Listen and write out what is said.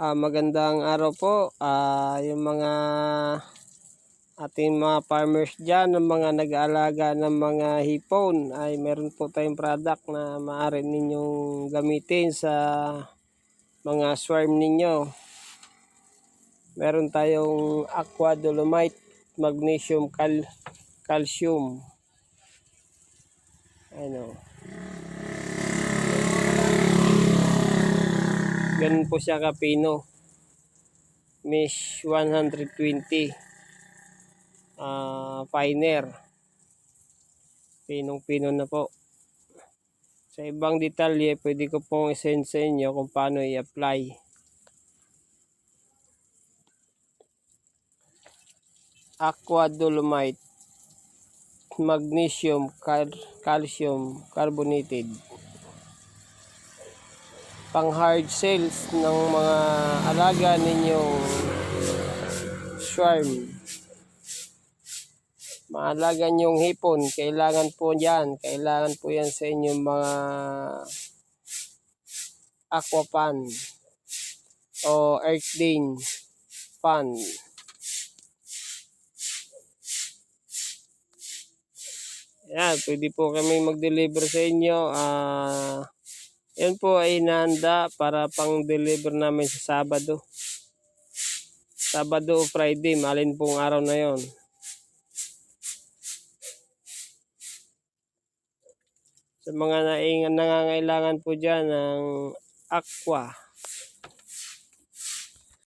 Magandang araw po, yung mga ating mga farmers dyan, ng mga nag-aalaga ng mga hipon, ay meron po tayong product na maaari ninyong gamitin sa mga swarm ninyo. Meron tayong aqua dolomite, magnesium, calcium. Ano, ganun po siya kapino. Mesh 120. Finer. Pinong-pino na po. Sa ibang detalye, pwede ko pong isend sa inyo kung paano i-apply. Aqua dolomite, magnesium, calcium carbonated. Pang hard cells ng mga alaga ninyong swarm. Maalaga niyong hipon, kailangan po yan sa inyong mga aqua pan o earthling pan. Yan, pwede po kami mag-deliver sa inyo. Yan po ay inahanda para pang deliver namin sa Sabado. Sabado o Friday, malin pong araw na yon. Sa mga nangangailangan po dyan ng aqua